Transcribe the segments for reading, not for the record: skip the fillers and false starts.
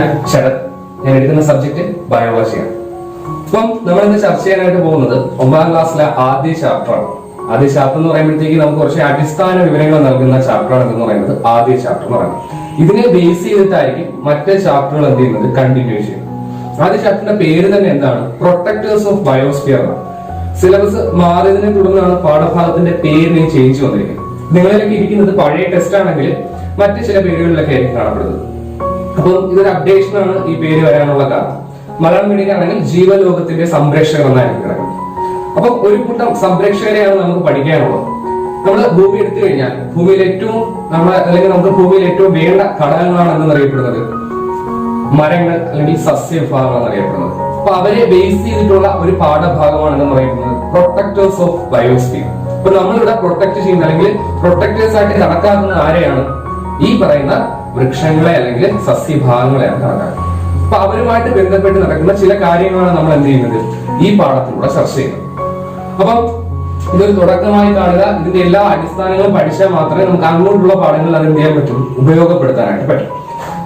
ഞാൻ ശരത്. ഞാൻ എടുക്കുന്ന സബ്ജക്ട് ബയോളജിയാണ്. അപ്പം നമ്മൾ ഇന്ന് ചർച്ച ചെയ്യാനായിട്ട് പോകുന്നത് 9ാം ക്ലാസ്സിലെ ആദ്യ ചാപ്റ്ററാണ്. ആദ്യ ചാപ്റ്റർ എന്ന് പറയുമ്പോഴത്തേക്ക് നമുക്ക് കുറച്ച് അടിസ്ഥാന വിവരങ്ങൾ നൽകുന്ന ചാപ്റ്ററാണ് എന്ന് പറയുന്നത് ആദ്യ ചാപ്റ്റർ എന്ന് പറയുന്നത്. ഇതിനെ ബേസ് ചെയ്തിട്ടായിരിക്കും മറ്റ് ചാപ്റ്ററുകൾ എന്ത് ചെയ്യുന്നത്, കണ്ടിന്യൂ ചെയ്യുന്നത്. ആദ്യ ചാപ്റ്ററിന്റെ പേര് തന്നെ എന്താണ്? പ്രൊട്ടക്ടേഴ്സ് ഓഫ് ബയോസ്ഫിയർ ആണ്. സിലബസ് മാറിയതിനെ തുടർന്നാണ് പാഠഭാഗത്തിന്റെ പേര് ചേഞ്ച് വന്നിരിക്കുന്നത്. നിങ്ങളിലൊക്കെ ഇരിക്കുന്നത് പഴയ ടെസ്റ്റ് ആണെങ്കിൽ മറ്റ് ചില പേരുകളിലൊക്കെ ആയിരിക്കും കാണപ്പെടുന്നത്. അപ്പം ഇതൊരു അപ്ഡേഷൻ ആണ് ഈ പേര് വരാനുള്ള കാരണം. മലയാളം മീഡിയം ആണെങ്കിൽ ജീവലോകത്തിന്റെ സംരക്ഷകർ എന്നായിരിക്കും കിടക്കുന്നത്. അപ്പൊ ഒരു കൂട്ടം സംരക്ഷകരെയാണ് നമുക്ക് പഠിക്കാനുള്ളത്. നമ്മൾ ഭൂമി എടുത്തു കഴിഞ്ഞാൽ ഭൂമിയിൽ ഏറ്റവും അല്ലെങ്കിൽ നമുക്ക് ഭൂമിയിൽ ഏറ്റവും വേണ്ട ഘടകങ്ങളാണ് എന്നറിയപ്പെടുന്നത് മരങ്ങൾ അല്ലെങ്കിൽ സസ്യവിഭാഗങ്ങൾ എന്നറിയപ്പെടുന്നത്. അപ്പൊ അവരെ ബേസ് ചെയ്തിട്ടുള്ള ഒരു പാഠഭാഗമാണ് എന്ന് പറയുന്നത് പ്രൊട്ടക്ടേഴ്സ് ഓഫ് ബയോസ്ഫിയർ. അപ്പൊ നമ്മളിവിടെ പ്രൊട്ടക്ട് ചെയ്യുന്ന അല്ലെങ്കിൽ പ്രൊട്ടക്ടേഴ്സ് ആയിട്ട് കണക്കാക്കുന്ന ആരെയാണ്? ഈ പറയുന്ന വൃക്ഷങ്ങളെ അല്ലെങ്കിൽ സസ്യഭാഗങ്ങളെയാണ് കണക്കാക്കുന്നത്. അപ്പൊ അവരുമായിട്ട് ബന്ധപ്പെട്ട് നടക്കുന്ന ചില കാര്യങ്ങളാണ് നമ്മൾ എന്ത് ചെയ്യുന്നത്, ഈ പാഠത്തിലൂടെ ചർച്ച ചെയ്യുന്നത്. അപ്പം ഇതൊരു തുടക്കമായി കാണുക. ഇതിന്റെ എല്ലാ അടിസ്ഥാനങ്ങളും പഠിച്ചാൽ മാത്രമേ നമുക്ക് അങ്ങോട്ടുള്ള പാഠങ്ങൾ അത് എന്ത് ചെയ്യാൻ പറ്റും, ഉപയോഗപ്പെടുത്താനായിട്ട് പറ്റും.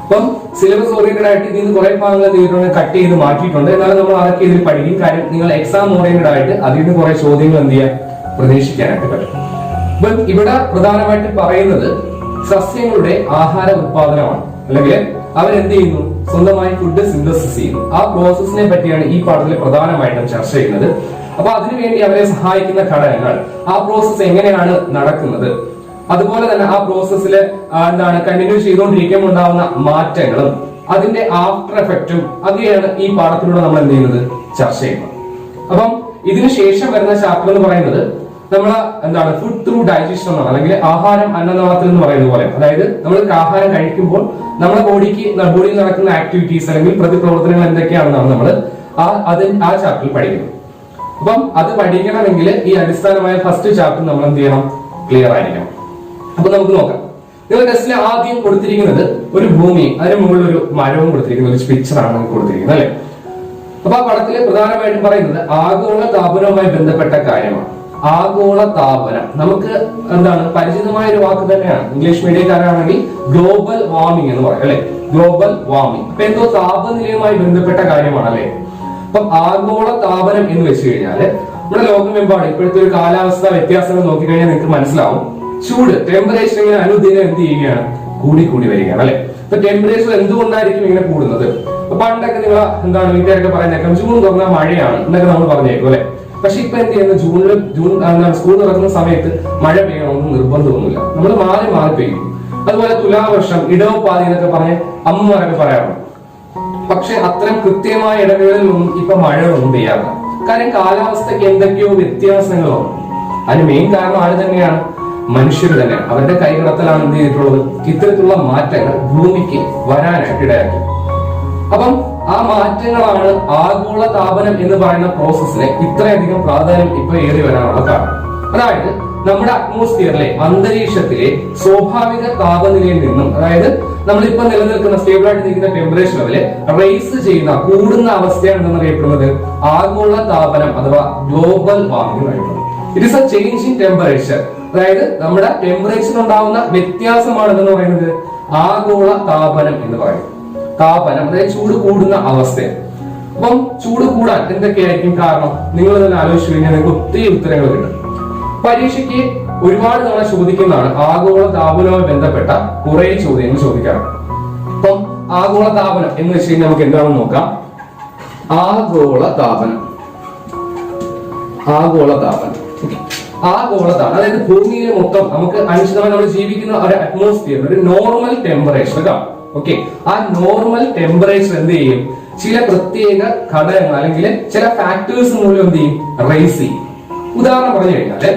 അപ്പം സിലബസ് ഓറിയന്റഡ് ആയിട്ട് ഇതിന് കുറെ ഭാഗങ്ങൾ കട്ട് ചെയ്ത് മാറ്റിയിട്ടുണ്ട്. എന്നാലും നമ്മൾ അതൊക്കെ ഇതിൽ പഠിക്കും. കാര്യം നിങ്ങൾ എക്സാം ഓറിയന്റഡ് ആയിട്ട് അതിൽ നിന്ന് കുറെ ചോദ്യങ്ങൾ എന്ത് ചെയ്യാൻ പ്രതീക്ഷിക്കാനായിട്ട് പറ്റും. അപ്പം ഇവിടെ പ്രധാനമായിട്ട് പറയുന്നത് സസ്യങ്ങളുടെ ആഹാര ഉത്പാദനമാണ്. അല്ലെങ്കിൽ അവരെന്ത് ചെയ്യുന്നു, സ്വന്തമായി ഫുഡ് സിന്തസിസ് ചെയ്യുന്നു. ആ പ്രോസസ്സിനെ പറ്റിയാണ് ഈ പാഠത്തിൽ പ്രധാനമായിട്ടും ചർച്ച ചെയ്യുന്നത്. അപ്പൊ അതിനുവേണ്ടി അവരെ സഹായിക്കുന്ന ഘടകങ്ങൾ, ആ പ്രോസസ്സ് എങ്ങനെയാണ് നടക്കുന്നത്, അതുപോലെ തന്നെ ആ പ്രോസസ്സിൽ കണ്ടിന്യൂ ചെയ്തുകൊണ്ടിരിക്കുമ്പോൾ ഉണ്ടാവുന്ന മാറ്റങ്ങളും അതിന്റെ ആഫ്റ്റർ എഫക്റ്റും അതൊക്കെയാണ് ഈ പാഠത്തിലൂടെ നമ്മൾ എന്ത് ചെയ്യുന്നത്, ചർച്ച ചെയ്യുന്നത്. അപ്പം ഇതിനു ശേഷം വരുന്ന ചാപ്റ്റർ എന്ന് പറയുന്നത് നമ്മൾ ഫുഡ് ത്രൂ ഡൈജഷൻ എന്നാണ്, അല്ലെങ്കിൽ ആഹാരം അന്നനാളത്തിൽ എന്ന് പറയുന്നത് പോലെ. അതായത് നമ്മൾ ആഹാരം കഴിക്കുമ്പോൾ നമ്മുടെ ബോഡിയിൽ നടക്കുന്ന ആക്ടിവിറ്റീസ് അല്ലെങ്കിൽ പ്രതിപ്രവർത്തനങ്ങൾ എന്തൊക്കെയാണെന്നാണ് നമ്മൾ ആ ചാപ്റ്ററിൽ പഠിക്കുന്നത്. അപ്പം അത് പഠിക്കണമെങ്കിൽ ഈ അടിസ്ഥാനമായ ഫസ്റ്റ് ചാപ്റ്റർ നമ്മൾ എന്ത് ചെയ്യണം, ക്ലിയർ ആയിരിക്കണം. അപ്പൊ നമുക്ക് നോക്കാം. നിങ്ങൾ ടെസ്റ്റിൽ ആദ്യം കൊടുത്തിരിക്കുന്നത് ഒരു ഭൂമി, അതിന് മുകളിൽ ഒരു മരവും കൊടുത്തിരിക്കുന്ന ഒരു പിക്ചറാണ് കൊടുത്തിരിക്കുന്നത്, അല്ലെ? അപ്പൊ ആ പടത്തില് പ്രധാനമായിട്ടും പറയുന്നത് ആഗോള താപനവുമായി ബന്ധപ്പെട്ട കാര്യമാണ്. ആഗോള താപനം നമുക്ക് പരിചിതമായ ഒരു വാക്ക് തന്നെയാണ്. ഇംഗ്ലീഷ് മീഡിയക്കാരാണെങ്കിൽ ഗ്ലോബൽ വാർമിംഗ് എന്ന് പറയും, അല്ലെ? Global warming. അപ്പൊ എന്തോ താപനിലയുമായി ബന്ധപ്പെട്ട കാര്യമാണ്, അല്ലെ? അപ്പം ആഗോള താപനം എന്ന് വെച്ച് കഴിഞ്ഞാല് നമ്മുടെ ലോകമെമ്പാടും ഇപ്പോഴത്തെ ഒരു കാലാവസ്ഥ വ്യത്യാസങ്ങൾ നോക്കിക്കഴിഞ്ഞാൽ നിങ്ങൾക്ക് മനസ്സിലാവും. ചൂട്, ടെമ്പറേച്ചർ ഇങ്ങനെ അനുദിനം എന്ത് ചെയ്യുകയാണ്, കൂടി വരികയാണ്, അല്ലെ? അപ്പൊ ടെമ്പറേച്ചർ എന്തുകൊണ്ടായിരിക്കും ഇങ്ങനെ കൂടുന്നത്? പണ്ടൊക്കെ നിങ്ങൾ വീട്ടുകാരൊക്കെ പറയുന്നേക്കാം ജൂൺ തുറന്നാൽ മഴയാണ് എന്നൊക്കെ നമ്മൾ പറഞ്ഞേക്കും, അല്ലെ? പക്ഷെ ഇപ്പൊ എന്ത് ചെയ്യുന്നത്, ജൂൺ സ്കൂൾ തുറക്കുന്ന സമയത്ത് മഴ പെയ്യണമെന്ന് നിർബന്ധമൊന്നുമില്ല. നമ്മൾ മാറി പെയ്യും. അതുപോലെ തുലാവർഷം, ഇടവപ്പാതി എന്നൊക്കെ പറഞ്ഞ് അമ്മമാരൊക്കെ പറയാറുണ്ട്. പക്ഷെ അത്തരം കൃത്യമായ ഇടവേളകളിലൊന്നും ഇപ്പൊ മഴകളൊന്നും പെയ്യാറില്ല. കാര്യം കാലാവസ്ഥയ്ക്ക് എന്തൊക്കെയോ വ്യത്യാസങ്ങളുണ്ട്. അതിന് മെയിൻ കാരണം ആര് തന്നെയാണ്? മനുഷ്യർ തന്നെയാണ്. അവരുടെ കൈകടത്തലാണ് എന്ത് ചെയ്തിട്ടുള്ളത്, ഇത്തരത്തിലുള്ള മാറ്റങ്ങൾ ഭൂമിക്ക് വരാനായിട്ട് ഇടയാക്കി. അപ്പം ആ മാറ്റങ്ങളാണ് ആഗോള താപനം എന്ന് പറയുന്ന പ്രോസസ്സിനെ ഇത്രയധികം പ്രാധാന്യം ഇപ്പൊ ഏറി വരാനുള്ള കാരണം. അതായത് നമ്മുടെ അറ്റ്മോസ്ഫിയറിലെ അന്തരീക്ഷത്തിലെ സ്വാഭാവിക താപനിലയിൽ നിന്നും, അതായത് നമ്മളിപ്പോ നിലനിൽക്കുന്ന സ്റ്റേബിൾ ആയിട്ട് നിൽക്കുന്ന ടെമ്പറേച്ചർ ലെവല് റൈസ് ചെയ്യുന്ന കൂടുന്ന അവസ്ഥയാണ് എന്നറിയപ്പെടുന്നത് ആഗോള താപനം അഥവാ ഗ്ലോബൽ വാർമിംഗ് ആയിട്ടുള്ളത്. It is A change in temperature. അതായത് നമ്മുടെ ടെമ്പറേച്ചർ ഉണ്ടാവുന്ന വ്യത്യാസമാണെന്ന് പറയുന്നത് ആഗോള താപനം എന്ന് പറയുന്നത്. താപനം അതായത് ചൂട് കൂടുന്ന അവസ്ഥ. അപ്പം ചൂട് കൂടാൻ എന്തൊക്കെയായിരിക്കും കാരണം? നിങ്ങൾ തന്നെ ആലോചിച്ചു കഴിഞ്ഞാൽ നിങ്ങൾക്ക് ഒത്തിരി ഉത്തരങ്ങൾ കിട്ടും. പരീക്ഷയ്ക്ക് ഒരുപാട് തവണ ചോദിക്കുന്നതാണ് ആഗോള താപനവുമായി ബന്ധപ്പെട്ട കുറെ ചോദ്യങ്ങൾ ചോദിക്കാറുണ്ട്. അപ്പം ആഗോള താപനം എന്ന് വെച്ച് കഴിഞ്ഞാൽ നമുക്ക് എന്താണെന്ന് നോക്കാം. ആഗോള താപനം അതായത് ഭൂമിയിലെ മൊത്തം നമുക്ക് അനുസൃതമായി നമ്മൾ ജീവിക്കുന്ന ഒരു അറ്റ്മോസ്ഫിയർ ഒരു നോർമൽ ടെമ്പറേച്ചർ കാണും. ഓക്കെ, ആ നോർമൽ ടെമ്പറേച്ചർ എന്ത് ചെയ്യും, ചില പ്രത്യേക ഘടകങ്ങൾ അല്ലെങ്കിൽ ചില ഫാക്ടേഴ്സ് മൂലം എന്ത് ചെയ്യും, റൈസ് ചെയ്യും. ഉദാഹരണം പറഞ്ഞു കഴിഞ്ഞാല്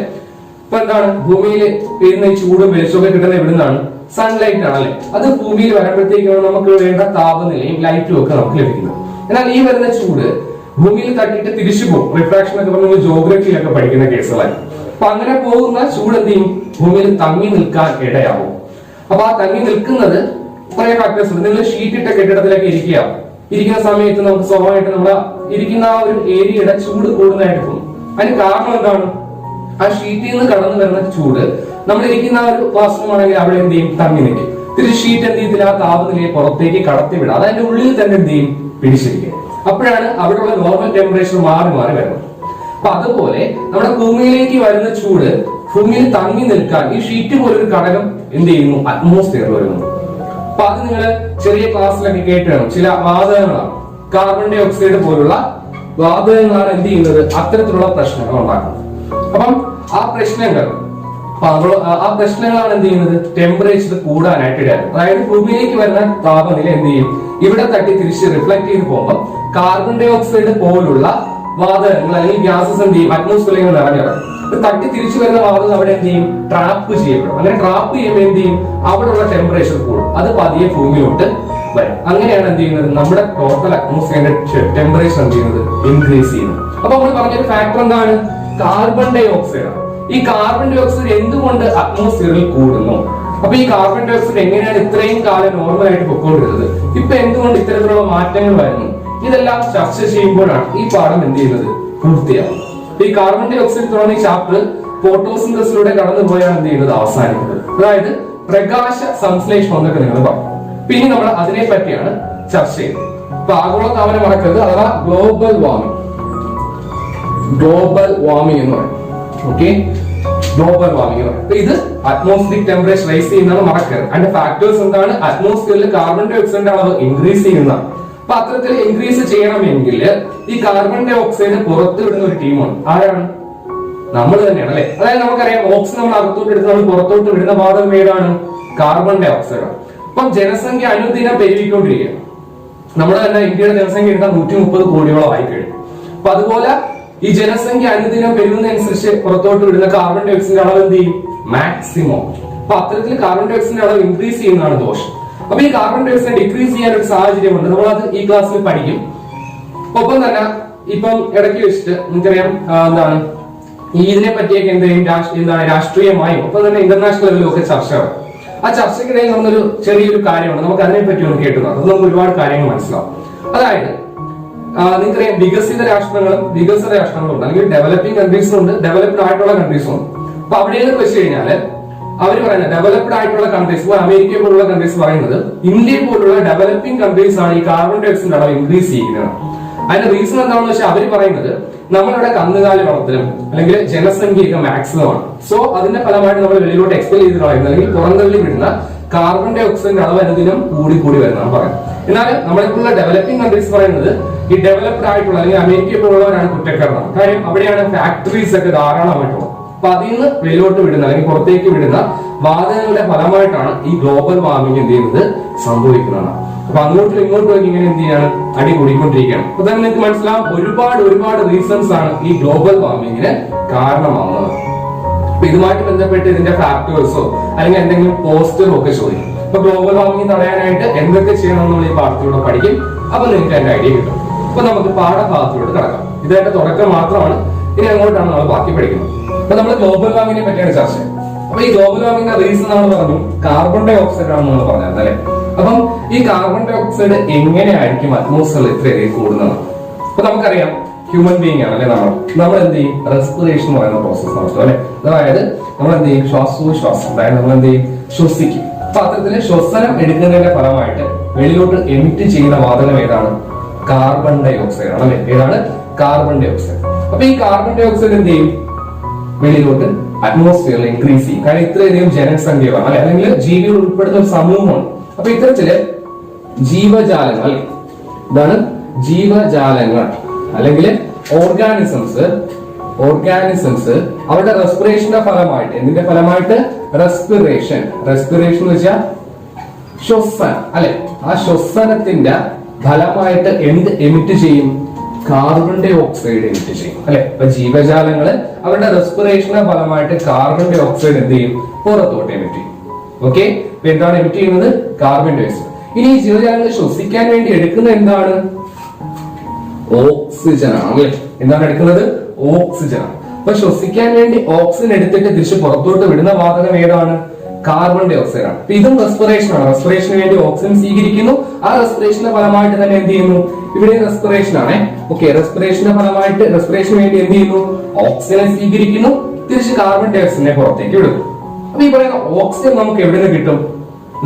ഇപ്പൊ ഭൂമിയിൽ വരുന്ന ഈ ചൂടും വെളിച്ചമൊക്കെ കിട്ടുന്നത് എവിടുന്നാണ്? സൺലൈറ്റ് ആണല്ലേ. അത് ഭൂമിയിൽ വരുമ്പോഴത്തേക്കാണ് നമുക്ക് വേണ്ട താപനിലയും ലൈറ്റും ഒക്കെ നമുക്ക് ലഭിക്കുന്നത്. എന്നാൽ ഈ വരുന്ന ചൂട് ഭൂമിയിൽ തട്ടിയിട്ട് തിരിച്ചു പോകും. റിഫ്രാക്ഷൻ ഒക്കെ പറഞ്ഞ ജോഗ്രഫിയിലൊക്കെ പഠിക്കുന്ന കേസുകളായി. അപ്പൊ അങ്ങനെ പോകുന്ന ചൂട് എന്ത് ചെയ്യും, ഭൂമിയിൽ തങ്ങി നിൽക്കാൻ ഇടയാവും. അപ്പൊ ആ തങ്ങി നിൽക്കുന്നത് കുറെ ഫാക്ടേഴ്സ് ഉണ്ട്. നിങ്ങൾ ഷീറ്റ് ഇട്ട കെട്ടിടത്തിലൊക്കെ ഇരിക്കുന്ന സമയത്ത് നമുക്ക് സ്വാഭാവികമായിട്ട് നമ്മുടെ ഇരിക്കുന്ന ആ ഒരു ഏരിയയുടെ ചൂട് കൂടുന്നതായിട്ട് തോന്നും. അതിന് കാരണം എന്താണ്? ആ ഷീറ്റിൽ നിന്ന് കടന്നു വരുന്ന ചൂട് നമ്മൾ ഇരിക്കുന്ന ആ ഒരു ക്ലാസ് റൂം ആണെങ്കിൽ അവിടെ എന്ത് ചെയ്യും, തങ്ങി നിൽക്കും. തിരിച്ച് ഷീറ്റ് എന്ത് ചെയ്തില്ല, ആ താപനിലയെ പുറത്തേക്ക് കടത്തിവിടുക. അത് അതിന്റെ ഉള്ളിൽ തന്നെ എന്ത് ചെയ്യും, പിടിച്ചിരിക്കുക. അപ്പോഴാണ് അവിടെയുള്ള നോർമൽ ടെമ്പറേച്ചർ മാറി മാറി വരുന്നത്. അപ്പൊ അതുപോലെ നമ്മുടെ ഭൂമിയിലേക്ക് വരുന്ന ചൂട് ഭൂമിയിൽ തങ്ങി നിൽക്കാൻ ഈ ഷീറ്റ് പോലൊരു ഘടകം എന്ത് ചെയ്യുന്നു, അറ്റ്മോസ്ഫിയറിൽ വരുന്നു. അപ്പൊ അത് നിങ്ങൾ ചെറിയ ക്ലാസ്സിലൊക്കെ കേട്ട് വേണം. ചില വാതകങ്ങളാണ്, കാർബൺ ഡൈ ഓക്സൈഡ് പോലുള്ള വാതകങ്ങളാണ് എന്ത് ചെയ്യുന്നത്, അത്തരത്തിലുള്ള പ്രശ്നങ്ങൾ ഉണ്ടാക്കുന്നത്. അപ്പം ആ പ്രശ്നങ്ങളാണ് എന്ത് ചെയ്യുന്നത്, ടെമ്പറേച്ചർ കൂടാനായിട്ട് ഇടയാക്കും. അതായത് ഭൂമിയിലേക്ക് വരുന്ന താപനില എന്ത് ചെയ്യും, ഇവിടെ തട്ടി തിരിച്ച് റിഫ്ലക്ട് ചെയ്ത് പോകുമ്പോൾ കാർബൺ ഡൈ ഓക്സൈഡ് പോലുള്ള വാതകങ്ങൾ അല്ലെങ്കിൽ ഗ്യാസസ് എന്ത് ചെയ്യും, അറ്റ്മോസ്ഫിയറിൽ നിറഞ്ഞിറങ്ങും. തട്ടി തിരിച്ചു വരുന്ന വാതകം അവിടെ എന്ത് ചെയ്യും, ട്രാപ്പ് ചെയ്യപ്പെടും. അങ്ങനെ ട്രാപ്പ് ചെയ്യുമ്പോൾ എന്ത് ചെയ്യും, അവിടെയുള്ള ടെമ്പറേച്ചർ കൂടും. അത് പതിയെ ഭൂമിയിലോട്ട് വരും. അങ്ങനെയാണ് എന്ത് ചെയ്യുന്നത്, നമ്മുടെ ടോട്ടൽ അറ്റ്മോസ്ഫിയറിന്റെ ടെമ്പറേച്ചർ എന്ത് ചെയ്യുന്നത്, ഇൻക്രീസ് ചെയ്യുന്നത്. അപ്പൊ നമ്മൾ പറഞ്ഞൊരു ഫാക്ടർ എന്താണ്, കാർബൺ ഡൈ ഓക്സൈഡ് ആണ്. ഈ കാർബൺ ഡൈ ഓക്സൈഡ് എന്തുകൊണ്ട് അറ്റ്മോസ്ഫിയറിൽ കൂടുന്നു, അപ്പൊ ഈ കാർബൺ ഡൈ ഓക്സൈഡ് എങ്ങനെയാണ് ഇത്രയും കാലം നോർമൽ ആയിട്ട് പൊക്കോണ്ടിരുന്നത്, ഇപ്പൊ എന്തുകൊണ്ട് ഇത്തരത്തിലുള്ള മാറ്റങ്ങൾ വരുന്നു, ഇതെല്ലാം ചർച്ച ചെയ്യുമ്പോഴാണ് ഈ പാഠം എന്ത് ചെയ്യുന്നത്, പൂർത്തിയാവും. ഈ കാർബൺ ഡൈ ഓക്സൈഡ് തുടങ്ങിയ ചാപ്റ്റർ ഫോട്ടോസിന്തസിലൂടെ കടന്നുപോയാണ് എന്ത് ചെയ്യുന്നത്, അവസാനിക്കുന്നത്. അതായത് പ്രകാശ സംശ്ലേഷണം എന്നൊക്കെ നിങ്ങൾ പറയും. പിന്നെ നമ്മൾ അതിനെ പറ്റിയാണ് ചർച്ച ചെയ്യുന്നത്. അപ്പൊ ആഗോളതാപനം മറക്കരുത്, അഥവാ ഗ്ലോബൽ വാർമിംഗ് എന്ന് പറയും. Okay, global warming. ഇത് അറ്റ്മോസ്ഫിയറിക് ടെമ്പറേച്ചർ റൈസ് ചെയ്യുന്നതാണ്, മറക്കരുത്. അതിന്റെ ഫാക്ടേഴ്സ് എന്താണ്, അറ്റ്മോസ്ഫിയറിൽ കാർബൺ ഡൈ ഓക്സൈഡിന്റെ അളവ് ഇൻക്രീസ് ചെയ്യുന്നതാണ്. അപ്പൊ അത്തരത്തിൽ ഇൻക്രീസ് ചെയ്യണമെങ്കിൽ ഈ കാർബൺ ഡൈ ഓക്സൈഡ് പുറത്തു വിടുന്ന ഒരു ടീമാണ്. ആരാണ്, നമ്മൾ തന്നെയാണ് അല്ലെ. അതായത് നമുക്കറിയാം, ഓക്സിജൻ നമ്മൾ അകത്തോട്ട് എടുത്ത് നമ്മൾ പുറത്തോട്ട് വിടുന്ന വാതകം ഏതാണ്, കാർബൺ ഡൈ ഓക്സൈഡ് ആണ്. അപ്പം ജനസംഖ്യ അനുദിനം പെരുകിക്കൊണ്ടിരിക്കുകയാണ്. നമ്മുടെ തന്നെ ഇന്ത്യയുടെ ജനസംഖ്യ എടുത്താൽ 130 കോടിയോളം ആയി കഴിഞ്ഞു. അപ്പൊ അതുപോലെ ഈ ജനസംഖ്യ അനുദിനം പെരുകുന്നതനുസരിച്ച് പുറത്തോട്ട് വിടുന്ന കാർബൺ ഡൈ ഓക്സൈഡിന്റെ അളവ് എന്ത് ചെയ്യും, മാക്സിമം. അപ്പൊ അത്തരത്തിൽ കാർബൺ ഡൈ ഓക്സൈഡിന്റെ അളവ് ഇൻക്രീസ് ചെയ്യുന്നതാണ് ദോഷം. അപ്പൊ ഈ കാർബൺ ഡൈ ഓക്സൈഡ് ഡിക്രീസ് ചെയ്യാൻ ഒരു സാഹചര്യമുണ്ട്, നമ്മളത് ഈ ക്ലാസ്സിൽ പഠിക്കും. ഒപ്പം തന്നെ ഇപ്പം ഇടയ്ക്ക് വെച്ചിട്ട് നിങ്ങൾക്കറിയാം എന്താണ് ഇതിനെ പറ്റിയൊക്കെ എന്താണ് രാഷ്ട്രീയമായും ഒപ്പം തന്നെ ഇന്റർനാഷണൽ ലെവലിലും ഒക്കെ ചർച്ചകൾ. ആ ചർച്ചയ്ക്കിടയിൽ നമ്മളൊരു ചെറിയൊരു കാര്യമാണ്, നമുക്ക് അതിനെ പറ്റി ഒന്ന് കേട്ടുന്നത്. അത് നമുക്ക് ഒരുപാട് കാര്യങ്ങൾ മനസ്സിലാവും. അതായത് നിങ്ങൾക്കറിയാം, വികസിത രാഷ്ട്രങ്ങളും വികസിത രാഷ്ട്രങ്ങളും ഉണ്ട്, അല്ലെങ്കിൽ ഡെവലപ്പിംഗ് കൺട്രീസും ഉണ്ട്, ഡെവലപ്ഡ് ആയിട്ടുള്ള കൺട്രീസും ഉണ്ട്. അപ്പൊ അവിടെയെന്ന് വെച്ച് കഴിഞ്ഞാല് അവർ പറയുന്നത് ഡെവലപ്ഡ് ആയിട്ടുള്ള കൺട്രീസ്, അമേരിക്ക പോലുള്ള കൺട്രീസ് പറയുന്നത് ഇന്ത്യ പോലുള്ള ഡെവലപ്പിംഗ് കൺട്രീസ് ആണ് ഈ കാർബൺ ഡൈ ഓക്സൈഡിന്റെ അളവ് ഇൻക്രീസ് ചെയ്യുന്നത്. അതിന്റെ റീസൺ എന്താണെന്ന് വെച്ചാൽ അവർ പറയുന്നത് നമ്മളുടെ കന്നുകാലി വളർത്തലും അല്ലെങ്കിൽ ജനസംഖ്യയൊക്കെ മാക്സിമം ആണ്. സോ അതിന്റെ ഫലമായിട്ട് നമ്മൾ വെളിയിലോട്ട് എക്സ്പെൽ ചെയ്ത് കളയുന്നത് അല്ലെങ്കിൽ പുറന്തള്ളി വിടുന്ന കാർബൺ ഡൈ ഓക്സൈഡിന്റെ അളവ് അനുദിനം കൂടി വരുന്നതാണ് പറയുന്നത്. എന്നാൽ നമ്മളിപ്പോഴുള്ള ഡെവലപ്പിംഗ് കൺട്രീസ് പറയുന്നത് ഈ ഡെവലപ്ഡ് ആയിട്ടുള്ള അല്ലെങ്കിൽ അമേരിക്ക പോലുള്ളവരാണ് കുറ്റക്കാരനാണ്. കാര്യം അവിടെയാണ് ഫാക്ടറീസ് ഒക്കെ ധാരാളമായിട്ടുള്ളത്. അപ്പൊ അതിൽ നിന്ന് വെളിയിലോട്ട് വിടുന്ന അല്ലെങ്കിൽ പുറത്തേക്ക് വിടുന്ന വാതകങ്ങളുടെ ഫലമായിട്ടാണ് ഈ ഗ്ലോബൽ വാർമിംഗ് എന്ത് ചെയ്യുന്നത്, സംഭവിക്കുന്നതാണ്. അപ്പൊ അങ്ങോട്ടും ഇങ്ങോട്ടും ഒക്കെ ഇങ്ങനെ എന്ത് ചെയ്യാണ്, അടി കൂടിക്കൊണ്ടിരിക്കുകയാണ്. അപ്പൊ തന്നെ നിങ്ങൾക്ക് മനസ്സിലാവും, ഒരുപാട് റീസൺസ് ആണ് ഈ ഗ്ലോബൽ വാർമിങ്ങിന് കാരണമാവുന്നത്. അപ്പൊ ഇതുമായിട്ട് ബന്ധപ്പെട്ട് ഇതിന്റെ ഫാക്ടേഴ്സോ അല്ലെങ്കിൽ എന്തെങ്കിലും പോസ്റ്ററോ ഒക്കെ ചോദിക്കും. അപ്പൊ ഗ്ലോബൽ വാർമിംഗ് തടയാനായിട്ട് എന്തൊക്കെ ചെയ്യണം നമ്മൾ ഈ പാഠത്തിലൂടെ പഠിക്കും. അപ്പൊ നിങ്ങൾക്ക് അതിന്റെ ഐഡിയ കിട്ടും. അപ്പൊ നമുക്ക് പാഠഭാഗത്തിലൂടെ കിടക്കാം. ഇതിന്റെ തുടക്കം മാത്രമാണ്, ഇനി അങ്ങോട്ടാണ് നമ്മൾ ബാക്കി പഠിക്കുന്നത്. അപ്പൊ നമ്മൾ ഗ്ലോബൽ വാർമിങ്ങിനെ പറ്റിയാണ് ചർച്ച ചെയ്യുന്നത്. അപ്പൊ ഈ ഗ്ലോബൽ വാർമിംഗിന്റെ റീസൺ നമ്മൾ പറഞ്ഞു കാർബൺ ഡൈ ഓക്സൈഡ് ആണെന്ന് നമ്മൾ പറഞ്ഞത് അല്ലെ. അപ്പം ഈ കാർബൺ ഡൈ ഓക്സൈഡ് എങ്ങനെയായിരിക്കും അറ്റ്മോസ്ഫിയറിൽ ഇത്രയധികം കൂടുന്നത്? അപ്പൊ നമുക്കറിയാം, ഹ്യൂമൻ ബീയിങ് ആണ് അല്ലെ, നമ്മൾ എന്ത് ചെയ്യും, റെസ്പിറേഷൻ എന്ന് പറയുന്ന പ്രോസസ് നടത്തും അല്ലെ. അതായത് നമ്മൾ എന്ത് ചെയ്യും, ശ്വാസോച്ഛ്വാസം, അതായത് നമ്മൾ എന്ത് ചെയ്യും, ശ്വസിക്കും. അപ്പൊ അത്തരത്തില് ശ്വസനം എടുക്കുന്നതിന്റെ ഫലമായിട്ട് വെളിയിലോട്ട് എമിറ്റ് ചെയ്യുന്ന വാതകം ഏതാണ്, കാർബൺ ഡൈ ഓക്സൈഡ് ആണ് അല്ലെ. ഏതാണ്, കാർബൺ ഡൈ ഓക്സൈഡ്. അപ്പൊ ഈ കാർബൺ ഡൈ ഓക്സൈഡ് എന്ത് ചെയ്യും, വെളിയിലോട്ട് അറ്റ്മോസ്ഫിയറിൽ ഇൻക്രീസ് ചെയ്യും. കാരണം ഇത്രയധികം ജനസംഖ്യയാണ് അല്ലെ, അല്ലെങ്കിൽ ജീവികൾ ഉൾപ്പെടുന്ന ഒരു സമൂഹമാണ്. അപ്പൊ ഇത്തരത്തില് ജീവജാലങ്ങൾ അല്ലെ, ഇതാണ് ജീവജാലങ്ങൾ അല്ലെങ്കിൽ ഓർഗാനിസംസ് അവരുടെ റെസ്പിറേഷന്റെ ഫലമായിട്ട്, എന്തിന്റെ ഫലമായിട്ട്, റെസ്പിറേഷൻ എന്ന് വെച്ചാൽ ശ്വസനം അല്ലെ. ആ ശ്വസനത്തിന്റെ ഫലമായിട്ട് എന്ത് എമിറ്റ് ചെയ്യും, കാർബൺ ഡൈ ഓക്സൈഡ് എമിറ്റ് ചെയ്യും അല്ലെ. അപ്പൊ ജീവജാലങ്ങള് അവരുടെ റെസ്പിറേഷന്റെ ഫലമായിട്ട് കാർബൺ ഡൈ ഓക്സൈഡ് എന്ത് ചെയ്യും, പുറത്തോട്ട് എമിറ്റ് ചെയ്യും. ഓക്കെ, അപ്പൊ എന്താണ് എമിറ്റ് ചെയ്യുന്നത്, കാർബൺ ഡൈ ഓക്സൈഡ്. ഇനി ഈ ജീവജാലങ്ങൾ ശ്വസിക്കാൻ വേണ്ടി എടുക്കുന്ന എന്താണ്, ഓക്സിജൻ ആണ് അല്ലെ. എന്താണ് എടുക്കുന്നത്, ഓക്സിജൻ ആണ്. അപ്പൊ ശ്വസിക്കാൻ വേണ്ടി ഓക്സിജൻ എടുത്തിട്ട് തിരിച്ച് പുറത്തോട്ട് വിടുന്ന വാതകം ഏതാണ്, കാർബൺ ഡൈ ഓക്സൈഡ് ആണ്. ഇതും റെസ്പിറേഷൻ ആണ്. റെസ്പിറേഷന് വേണ്ടി ഓക്സിജൻ സ്വീകരിക്കുന്നു. ആ റെസ്പിറേഷന്റെ ഫലമായിട്ട് തന്നെ എന്ത് ചെയ്യുന്നു, ഇവിടെ റെസ്പിറേഷൻ ആണ്. ഓക്കെ, റെസ്പിറേഷന്റെ ഫലമായിട്ട് റെസ്പിറേഷന് വേണ്ടി എന്ത് ചെയ്യുന്നു, ഓക്സിജനെ സ്വീകരിക്കുന്നു, തിരിച്ച് കാർബൺ ഡൈ ഓക്സൈഡിനെ പുറത്തേക്ക് വിടുന്നു. അപ്പൊ ഈ പറയുന്ന ഓക്സിജൻ നമുക്ക് എവിടെ നിന്ന് കിട്ടും,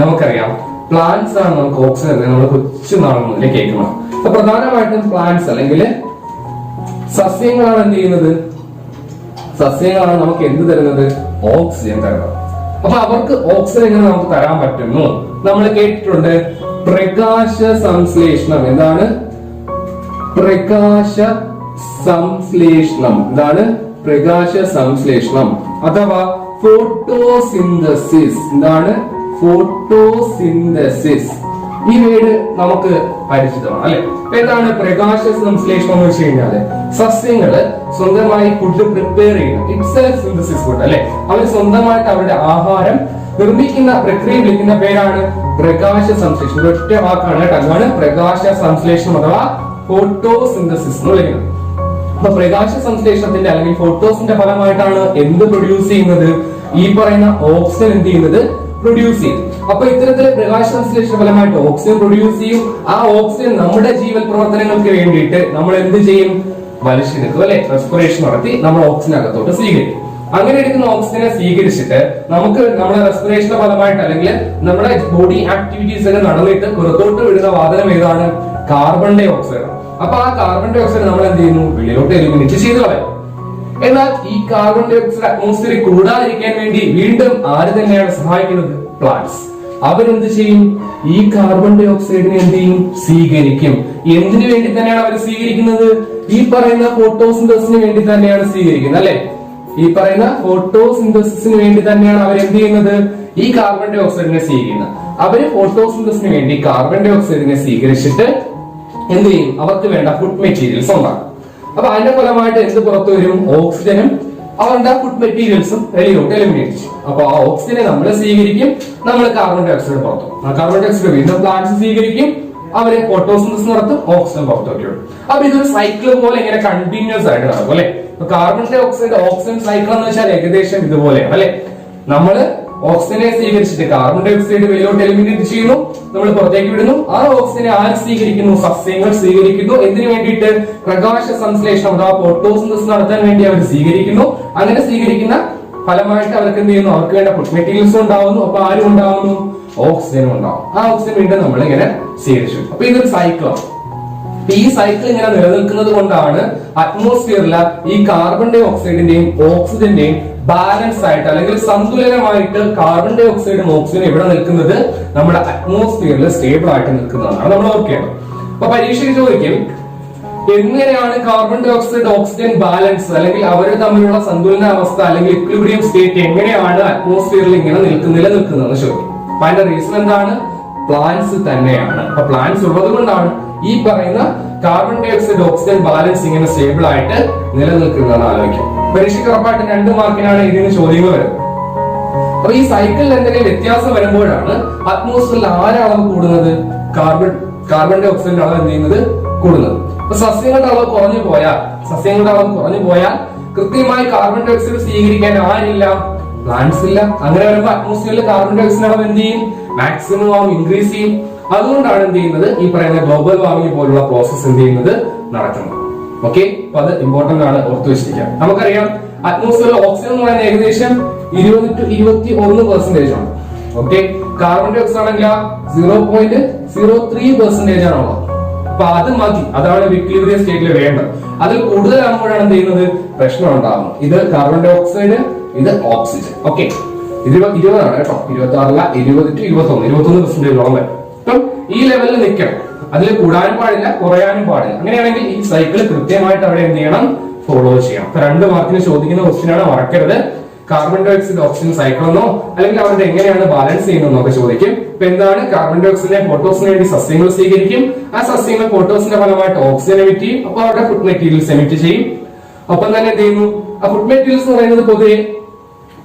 നമുക്കറിയാം പ്ലാന്റ്സ് ആണ് നമുക്ക് ഓക്സിജൻ നമ്മൾ കൊച്ചു നാൾ മുതലേ കേൾക്കുന്നത്. അപ്പൊ പ്രധാനമായിട്ടും പ്ലാന്റ്സ് അല്ലെങ്കിൽ സസ്യങ്ങളാണ് എന്ത് ചെയ്യുന്നത്? സസ്യങ്ങളാണ് നമുക്ക് എന്ത് തരുന്നത്? ഓക്സിജൻ തരുന്നത്. അപ്പൊ അവർക്ക് ഓക്സിജൻ എങ്ങനെ നമുക്ക് തരാൻ പറ്റുന്നു? നമ്മൾ കേട്ടിട്ടുണ്ട് പ്രകാശ സംശ്ലേഷണം. എന്താണ് പ്രകാശ സംശ്ലേഷണം? എന്താണ് പ്രകാശ സംശ്ലേഷണം അഥവാ ഫോട്ടോസിന്തസിസ്? എന്താണ് ഫോട്ടോസിന്തസിസ്? ഈ വേർഡ് നമുക്ക് പരിചിതമാണ് അല്ലെ? എന്താണ് പ്രകാശ സംശ്ലേഷണം എന്ന് വെച്ച് കഴിഞ്ഞാല് സസ്യങ്ങള് സ്വന്തമായി ഫുഡ് പ്രിപ്പയർ ചെയ്യുന്നു. ഇറ്റ്സ് എ സിന്തസിസ് ഫുഡ് അല്ലെ? അവർ സ്വന്തമായിട്ട് അവരുടെ ആഹാരം നിർമ്മിക്കുന്ന പ്രക്രിയ വിളിക്കുന്ന പേരാണ് പ്രകാശ സംശ്ലേഷണം. ഒറ്റ വാക്കാണ് കേട്ടോ. അതാണ് പ്രകാശ സംശ്ലേഷണം അഥവാ ഫോട്ടോസിന്തസിസ് എന്ന് വിളിക്കുന്നത്. അപ്പൊ പ്രകാശ സംശ്ലേഷണത്തിന്റെ അല്ലെങ്കിൽ ഫോട്ടോസിന്റെ ഫലമായിട്ടാണ് എന്ത് പ്രൊഡ്യൂസ് ചെയ്യുന്നത്? ഈ പറയുന്ന ഓക്സിജൻ എന്ത് ചെയ്യുന്നത്? പ്രൊഡ്യൂസ് ചെയ്യും. അപ്പൊ ഇത്തരത്തില് പ്രകാശ സംശ്ലേഷണ ഫലമായിട്ട് ഓക്സിജൻ പ്രൊഡ്യൂസ് ചെയ്യും. ആ ഓക്സിജൻ നമ്മുടെ ജീവൽ പ്രവർത്തനങ്ങൾക്ക് വേണ്ടിയിട്ട് നമ്മൾ എന്ത് ചെയ്യും? വലിച്ചെടുക്കും അല്ലെ? റെസ്പിറേഷൻ നടത്തി നമ്മൾ ഓക്സിജൻ അകത്തോട്ട് സ്വീകരിക്കും. അങ്ങനെ എടുക്കുന്ന ഓക്സിജനെ സ്വീകരിച്ചിട്ട് നമുക്ക് നമ്മുടെ റെസ്പിറേഷന്റെ ഫലമായിട്ട് അല്ലെങ്കിൽ നമ്മുടെ ബോഡി ആക്ടിവിറ്റീസ് ഒക്കെ നടന്നിട്ട് പുറത്തോട്ട് വിടുന്ന വാതകം ഏതാണ്? Carbon dioxide. അപ്പൊ ആ കാർബൺ ഡൈ ഓക്സൈഡ് നമ്മൾ എന്ത് ചെയ്യുന്നു? വെളിയിലോട്ട് എലിമിനേറ്റ് ചെയ്തു കളയും. എന്നാൽ ഈ കാർബൺ ഡൈ ഓക്സൈഡ് അറ്റ്മോസ്ഫിയറിൽ കൂടാതിരിക്കാൻ വേണ്ടി വീണ്ടും ആര് തന്നെയാണ് സഹായിക്കുന്നത്? പ്ലാന്റ്സ്. അവരെന്ത് ചെയ്യും? ഈ കാർബൺ ഡൈ ഓക്സൈഡിനെ എന്ത് ചെയ്യും? സ്വീകരിക്കും. എന്തിനു വേണ്ടി തന്നെയാണ് അവർ സ്വീകരിക്കുന്നത്? ഈ പറയുന്ന ഫോട്ടോസിന്തസിന് വേണ്ടി തന്നെയാണ് സ്വീകരിക്കുന്നത് അല്ലെ? ഈ പറയുന്ന ഫോട്ടോസിന്തസിന് വേണ്ടി തന്നെയാണ് അവർ എന്ത് ചെയ്യുന്നത്? ഈ കാർബൺ ഡൈ ഓക്സൈഡിനെ സ്വീകരിക്കുന്നത്. അവര് ഫോട്ടോസിന്തസിന് വേണ്ടി കാർബൺ ഡൈ ഓക്സൈഡിനെ സ്വീകരിച്ചിട്ട് എന്ത് ചെയ്യും? അവർക്ക് വേണ്ട ഫുഡ് മെറ്റീരിയൽസ് ഉണ്ടാകും. അപ്പൊ അതിന്റെ ഫലമായിട്ട് എന്ത് പുറത്തു വരും? ഓക്സിജനും അവരുടെ ഫുഡ് മെറ്റീരിയൽസും വെളിയിലോട്ട് എലിമിനേറ്റ് ചെയ്യും. അപ്പൊ ആ ഓക്സിജനെ നമ്മൾ സ്വീകരിക്കും, നമ്മൾ കാർബൺ ഡൈ ഓക്സൈഡ് പുറത്തു. ആ കാർബൺ ഡൈ ഓക്സൈഡ് വീണ്ടും പ്ലാന്റ്സ് സ്വീകരിക്കും, അവരെ ഫോട്ടോസിന്തസിസ് നടത്തും, ഓക്സിജൻ പുറത്തോട്ട് വിടും. അപ്പൊ ഇതൊരു സൈക്കിൾ പോലെ ഇങ്ങനെ കണ്ടിന്യൂസ് ആയിട്ട് നടക്കും അല്ലെ? Carbon dioxide oxygen cycle എന്ന് വെച്ചാൽ ഏകദേശം ഇതുപോലെയാണ് അല്ലെ? നമ്മള് ഓക്സിജനെ സ്വീകരിച്ചിട്ട് കാർബൺ ഡൈ ഓക്സൈഡ് വെളിയിലോട്ട് എലിമിനേറ്റ് ചെയ്യുന്നു, നമ്മൾ പുറത്തേക്ക് വിടുന്നു. ആ ഓക്സിജനെ ആര് സ്വീകരിക്കുന്നു? സസ്യങ്ങൾ സ്വീകരിക്കുന്നു. എന്തിനു വേണ്ടിയിട്ട്? പ്രകാശ സംശ്ലേഷണം അഥവാ ഫോട്ടോസിന്തസിസ് നടത്താൻ വേണ്ടി അവർ സ്വീകരിക്കുന്നു. അങ്ങനെ സ്വീകരിക്കുന്ന ഫലമായിട്ട് അവർക്ക് എന്ത് ചെയ്യുന്നു? അവർക്ക് വേണ്ട ഫുഡ് മെറ്റീരിയൽസ് ഉണ്ടാവുന്നു. അപ്പൊ ആരും ഉണ്ടാവുന്നു? ഓക്സിജനും ഉണ്ടാവും. ആ ഓക്സിജൻ വീണ്ടും നമ്മൾ ഇങ്ങനെ സ്വീകരിച്ചു. അപ്പൊ ഇതൊരു സൈക്കിളാണ്. ഈ സൈക്കിൾ ഇങ്ങനെ നിലനിൽക്കുന്നത് കൊണ്ടാണ് അറ്റ്മോസ്ഫിയറിലെ ഈ കാർബൺ ഡൈ ഓക്സൈഡിന്റെയും ഓക്സിജന്റെയും ബാലൻസ് ആയിട്ട് അല്ലെങ്കിൽ സന്തുലനമായിട്ട് കാർബൺ ഡൈ ഓക്സൈഡും ഓക്സിജനും എവിടെ നിൽക്കുന്നത്? നമ്മുടെ അറ്റ്മോസ്ഫിയറിൽ സ്റ്റേബിൾ ആയിട്ട് നിൽക്കുന്നതാണ് നമ്മൾ ഓർക്കേണ്ടത്. അപ്പൊ പരീക്ഷയ്ക്ക് ചോദിക്കും എങ്ങനെയാണ് carbon dioxide oxygen balance അല്ലെങ്കിൽ അവർ തമ്മിലുള്ള സന്തുലന അവസ്ഥ അല്ലെങ്കിൽ ഇക്വിലിബ്രിയം സ്റ്റേറ്റ് എങ്ങനെയാണ് അറ്റ്മോസ്ഫിയറിൽ ഇങ്ങനെ നിലനിൽക്കുന്നതെന്ന് ചോദിക്കും. അപ്പൊ അതിന്റെ റീസൺ എന്താണ്? പ്ലാന്റ്സ് തന്നെയാണ്. അപ്പൊ പ്ലാന്റ്സ് ഉള്ളത് കൊണ്ടാണ് ഈ പറയുന്ന carbon dioxide oxygen balance ഇങ്ങനെ സ്റ്റേബിൾ ആയിട്ട് നിലനിൽക്കുന്നതെന്ന് ആലോചിക്കാം. പരീക്ഷയ്ക്ക് ഉറപ്പായിട്ട് 2 മാർക്കിനാണ് ഇതിന് ചോദ്യങ്ങൾ വരുന്നത്. അപ്പൊ ഈ സൈക്കിളിൽ എന്തെങ്കിലും വ്യത്യാസം വരുമ്പോഴാണ് അറ്റ്മോസ്ഫിയറിൽ അളവ് കൂടുന്നത്? കാർബൺ ഡൈ ഓക്സൈഡിന്റെ അളവ് എന്ത് ചെയ്യുന്നത്? കൂടുന്നത്. അപ്പൊ സസ്യങ്ങളുടെ അളവ് കുറഞ്ഞു പോയാൽ കൃത്യമായി കാർബൺ ഡൈ ഓക്സൈഡ് സ്വീകരിക്കാൻ ആരില്ല? പ്ലാന്റ്സ് ഇല്ല. അങ്ങനെ വരുമ്പോൾ അറ്റ്മോസ്ഫിയറിൽ കാർബൺ ഡൈ ഓക്സൈഡ് അളവ് എന്ത് ചെയ്യും? മാക്സിമം ആവും, ഇൻക്രീസ് ചെയ്യും. അതുകൊണ്ടാണ് എന്ത് ചെയ്യുന്നത്? ഈ പറയുന്ന ഗ്ലോബൽ വാർമിംഗ് പോലുള്ള പ്രോസസ് എന്ത് ചെയ്യുന്നത്? നടക്കുന്നത്. ഓക്കെ, അപ്പൊ അത് ഇമ്പോർട്ടന്റ് ആണ്, ഓർത്തു വെച്ചിരിക്കാം. നമുക്കറിയാം അറ്റ്മോസ്ഫിയറിൽ ഓക്സിജൻ എന്ന് പറയുന്നത് ഏകദേശം 20 to 21% ആണ്. ഓക്കെ, കാർബൺ ഡൈ ഓക്സൈഡ് ആണെങ്കിൽ 0.03% ആണുള്ളത്. അപ്പൊ അത് മതി, അതാണ് ഇക്വിലിബ്രിയം സ്റ്റേറ്റിൽ വേണ്ടത്. അതിൽ കൂടുതലാകുമ്പോഴാണ് എന്ത് ചെയ്യുന്നത്? പ്രശ്നം ഉണ്ടാകുന്നത്. ഇത് കാർബൺ ഡൈ ഓക്സൈഡ്, ഇത് ഓക്സിജൻ. ഓക്കെ, 20 ആണ് കേട്ടോ, 26 20 to 21% വരും. അപ്പം ഈ ലെവലിൽ നിൽക്കണം. അതിൽ കൂടാനും പാടില്ല, കുറയാനും പാടില്ല. അങ്ങനെയാണെങ്കിൽ ഈ സൈക്കിൾ കൃത്യമായിട്ട് അവിടെ എന്ത് ചെയ്യണം? ഫോളോ ചെയ്യണം. 2 മാർക്കിന് ചോദിക്കുന്ന ക്വസ്റ്റ്യൻ ആണ്, മറക്കരുത്. Carbon dioxide oxygen cycle എന്നോ അല്ലെങ്കിൽ അവരുടെ എങ്ങനെയാണ് ബാലൻസ് ചെയ്യുന്നതെന്നൊക്കെ ചോദിക്കും. ഇപ്പൊ എന്താണ്? കാർബൺ ഡൈ ഓക്സൈഡിനെ ഫോട്ടോസിന് വേണ്ടി സസ്യങ്ങൾ സ്വീകരിക്കും. ആ സസ്യങ്ങൾ ഫോട്ടോസിന്റെ ഫലമായിട്ട് ഓക്സിജൻ എമിറ്റ് ചെയ്യും. അപ്പൊ അവരുടെ ഫുഡ് മെറ്റീരിയൽസ് എമിറ്റ് ചെയ്യും. ഒപ്പം തന്നെ എന്ത് ചെയ്യുന്നു? ആ ഫുഡ് മെറ്റീരിയൽസ് എന്ന് പറയുന്നത് പൊതുവെ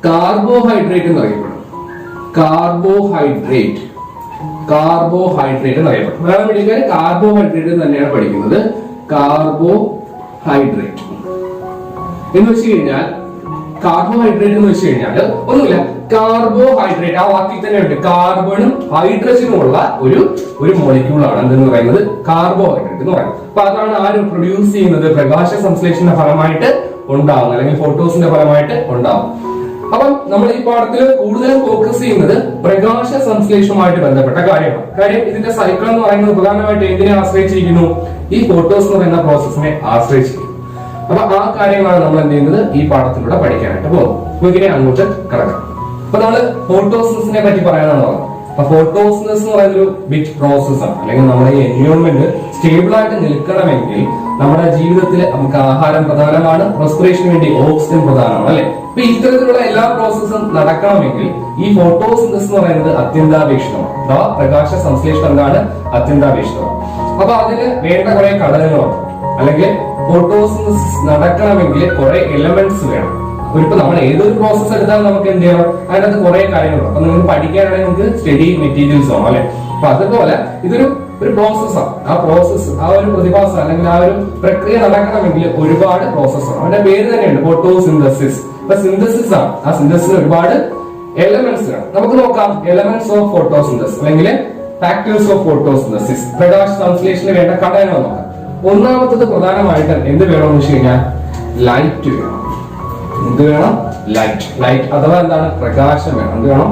കാർബോഹൈഡ്രേറ്റ് എന്നറിയപ്പെടും. കാർബോഹൈഡ്രേറ്റ് എന്നറിയപ്പെടും. മലയാളം മീഡിയക്കാർ കാർബോഹൈഡ്രേറ്റ് തന്നെയാണ് പഠിക്കുന്നത്. കാർബോഹൈഡ്രേറ്റ് എന്ന് വെച്ച് കഴിഞ്ഞാൽ ഒന്നുമില്ല, കാർബോഹൈഡ്രേറ്റ് ആ വാക്കിൽ തന്നെ ഉണ്ട്. കാർബണും ഹൈഡ്രജനും ഉള്ള ഒരു മോളിക്യൂൾ ആണ് എന്തെന്ന് പറയുന്നത്? കാർബോഹൈഡ്രേറ്റ് എന്ന് പറയുന്നത്. അപ്പൊ അതാണ് ആര് പ്രൊഡ്യൂസ് ചെയ്യുന്നത്? പ്രകാശ സംശ്ലേഷണ ഫലമായിട്ട് ഉണ്ടാവുന്നത് അല്ലെങ്കിൽ ഫോട്ടോസിന്റെ ഫലമായിട്ട് ഉണ്ടാവും. അപ്പം നമ്മൾ ഈ പാഠത്തിൽ കൂടുതലും ഫോക്കസ് ചെയ്യുന്നത് പ്രകാശ സംശ്ലേഷവുമായിട്ട് ബന്ധപ്പെട്ട കാര്യമാണ്. കാര്യം ഇതിന്റെ സൈക്കിൾ എന്ന് പറയുന്നത് പ്രധാനമായിട്ട് എന്തിനെ ആശ്രയിച്ചിരിക്കുന്നു? ഈ ഫോട്ടോസ് എന്ന് പറയുന്ന പ്രോസസ്സിനെ ആശ്രയിച്ചിരിക്കുന്നു. അപ്പൊ ആ കാര്യങ്ങളാണ് നമ്മൾ എന്ത് ചെയ്യുന്നത് ഈ പാഠത്തിലൂടെ പഠിക്കാനായിട്ട് പോകും. ഇങ്ങനെ അങ്ങോട്ട് കിടക്കാം. അപ്പൊ നമ്മള് ഫോട്ടോസിനെ പറ്റി പറയാനാണ് പറഞ്ഞത്. അപ്പൊ ഫോട്ടോസിനസ് എന്ന് പറയുന്ന ഒരു ബിഗ് പ്രോസസ് ആണ്. അല്ലെങ്കിൽ നമ്മുടെ ഈ എൻവയോൺമെന്റ് സ്റ്റേബിൾ ആയിട്ട് നിൽക്കണമെങ്കിൽ നമ്മുടെ ജീവിതത്തിൽ നമുക്ക് ആഹാരം പ്രധാനമാണ്, റെസ്പിറേഷന് വേണ്ടി ഓക്സിജൻ പ്രധാനമാണ്, അല്ലെ? അപ്പൊ ഇത്തരത്തിലുള്ള എല്ലാ പ്രോസസ്സും നടക്കണമെങ്കിൽ ഈ ഫോട്ടോസിന്തസിസ് എന്ന് പറയുന്നത് അത്യന്താപേക്ഷിതമാണ്. അഥവാ പ്രകാശ സംശ്ലേഷണം എന്താണ്? അത്യന്താപേക്ഷിതമാണ്. അപ്പൊ അതിന് വേണ്ട കുറെ ഘടകങ്ങളുണ്ട്. അല്ലെങ്കിൽ ഫോട്ടോസിന്തസിസ് നടക്കണമെങ്കിൽ കുറെ എലമെന്റ്സ് വേണം. ഇപ്പൊ നമ്മൾ ഏതൊരു പ്രോസസ് എടുത്താലും നമുക്ക് എന്ത് ചെയ്യണം? അതിനകത്ത് കുറെ കാര്യങ്ങളുണ്ട്. അപ്പൊ നിങ്ങൾക്ക് പഠിക്കാനാണെങ്കിൽ നമുക്ക് സ്റ്റഡി മെറ്റീരിയൽസ് ആവും, അല്ലെ? അപ്പൊ അതുപോലെ ഇതൊരു പ്രോസസ്സാണ്. ആ പ്രോസസ്, ആ ഒരു പ്രതിഭാസം അല്ലെങ്കിൽ ആ ഒരു പ്രക്രിയ നടക്കണമെങ്കിൽ ഒരുപാട് പ്രോസസ്സാണ്. അവന്റെ പേര് തന്നെയുണ്ട് ഫോട്ടോസിന്തസിസ്. അപ്പൊ സിന്തസിസ് ആണ്. ആ സിന്തസിസിന് ഒരുപാട് എലമെന്റ്സ് ആണ്. നമുക്ക് നോക്കാം എലമെന്റ്സ് ഓഫ് ഫോട്ടോസിന്തസിസ് അല്ലെങ്കിൽ ഫാക്ടേഴ്സ് ഓഫ് ഫോട്ടോസിന്തസിസ്. പ്രകാശ സംശ്ലേഷണത്തിന് വേണ്ട ഘടകങ്ങൾ നോക്കാം. ഒന്നാമത്തത് പ്രധാനമായിട്ട് എന്ത് വേണമെന്ന് വെച്ച് കഴിഞ്ഞാൽ ലൈറ്റ് വേണം. എന്ത് വേണം? ലൈറ്റ്. ലൈറ്റ് അഥവാ എന്താണ്? പ്രകാശം വേണം. എന്ത് വേണം?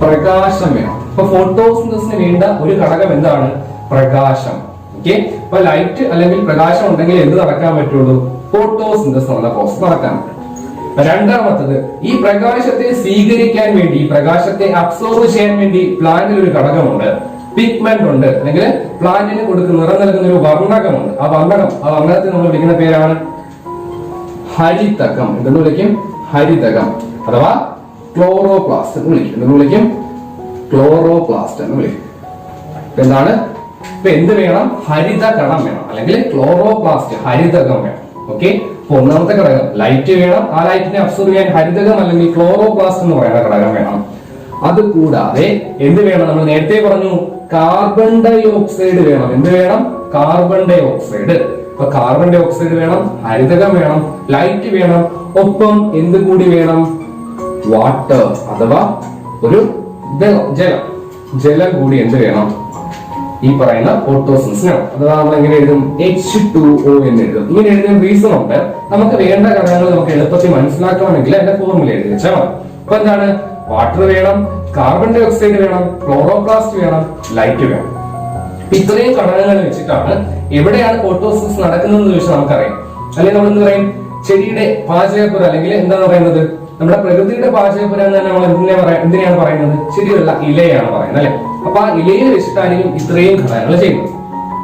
പ്രകാശം വേണം. അപ്പൊ ഫോട്ടോസിന്തസിന് വേണ്ട ഒരു ഘടകം എന്താണ്? പ്രകാശം. ഓക്കെ. അപ്പൊ ലൈറ്റ് അല്ലെങ്കിൽ പ്രകാശം ഉണ്ടെങ്കിൽ എന്ത് നടക്കാൻ പറ്റുള്ളൂ? ഫോട്ടോസിന്തസിസ് എന്നുള്ള പ്രോസസ് നടക്കാൻ പറ്റും. രണ്ടാമത്തത് ഈ പ്രകാശത്തെ സ്വീകരിക്കാൻ വേണ്ടി, പ്രകാശത്തെ അബ്സോർബ് ചെയ്യാൻ വേണ്ടി പ്ലാന്റിൽ ഒരു ഘടകമുണ്ട്, പിഗ്മെന്റ് ഉണ്ട്. അല്ലെങ്കിൽ പ്ലാന്റിന് കൊടുക്കുന്ന നിറം നൽകുന്ന ഒരു വർണ്ണകമുണ്ട്. ആ വർണ്ണകത്തെ നമ്മൾ വിളിക്കുന്ന പേരാണ് ഹരിതകം. എന്തെന്ന് വിളിക്കും? ഹരിതകം അഥവാ ക്ലോറോപ്ലാസ്റ്റ് എന്ന് വിളിക്കും. എന്തെന്ന് വിളിക്കും? ക്ലോറോപ്ലാസ്റ്റ് എന്ന് വിളിക്കും. എന്താണ്? ഇപ്പൊ എന്ത് വേണം? ഹരിതകണം വേണം, അല്ലെങ്കിൽ ക്ലോറോപ്ലാസ്റ്റ് ഹരിതകം വേണം. ഓക്കെ. അപ്പൊ ഒന്നാമത്തെ ഘടകം ലൈറ്റ് വേണം. ആ ലൈറ്റിനെ അബ്സോർബ് ചെയ്യാൻ ഹരിതകം അല്ലെങ്കിൽ ക്ലോറോപ്ലാസ്റ്റ് എന്ന് പറയുന്ന ഘടകം വേണം. അത് കൂടാതെ എന്ത് വേണം? നമ്മൾ നേരത്തെ പറഞ്ഞു കാർബൺ ഡൈ ഓക്സൈഡ് വേണം. എന്ത് വേണം? Carbon dioxide. അപ്പൊ കാർബൺ ഡൈ ഓക്സൈഡ് വേണം, ഹരിതകം വേണം, ലൈറ്റ് വേണം, ഒപ്പം എന്ത് കൂടി വേണം? വാട്ടർ അഥവാ ഒരു ജലം കൂടി എന്ത് വേണം? ഈ പറയുന്ന ഫോട്ടോസിന്തസിനാണ്. അഥവാ നമ്മൾ എങ്ങനെ എഴുതും? H2O എന്ന് എഴുതും. ഇങ്ങനെ എഴുതുന്ന റീസൺ ഉണ്ട്. നമുക്ക് വേണ്ട ഘടകങ്ങൾ നമുക്ക് എളുപ്പത്തിൽ മനസ്സിലാക്കണമെങ്കിൽ അതിന്റെ ഫോർമുല എഴുതി വെച്ചാൽ മതി. അപ്പൊ എന്താണ്? വാട്ടർ വേണം, കാർബൺ ഡൈ ഓക്സൈഡ് വേണം, ക്ലോറോപ്ലാസ്റ്റ് വേണം, ലൈറ്റ് വേണം. ഇത്രയും ഘടകങ്ങൾ വെച്ചിട്ടാണ് എവിടെയാണ് ഫോട്ടോസിന്തസിസ് നടക്കുന്നതെന്ന് ചോദിച്ചാൽ നമുക്കറിയാം. അല്ലെങ്കിൽ നമ്മൾ എന്ത് പറയും? ചെടിയുടെ പാചകപ്പുര അല്ലെങ്കിൽ എന്താണ് പറയുന്നത്? നമ്മുടെ പ്രകൃതിയുടെ പാചകപ്പുര എന്ന് തന്നെ നമ്മൾ എന്തിനാണ് പറയുന്നത്? ചെടിയുള്ള ഇലയാണ് പറയുന്നത്, അല്ലെ? അപ്പൊ ആ ഇലയിൽ വെച്ചിട്ടായിരിക്കും ഇത്രയും ഘടകങ്ങൾ ചെയ്യുന്നത്.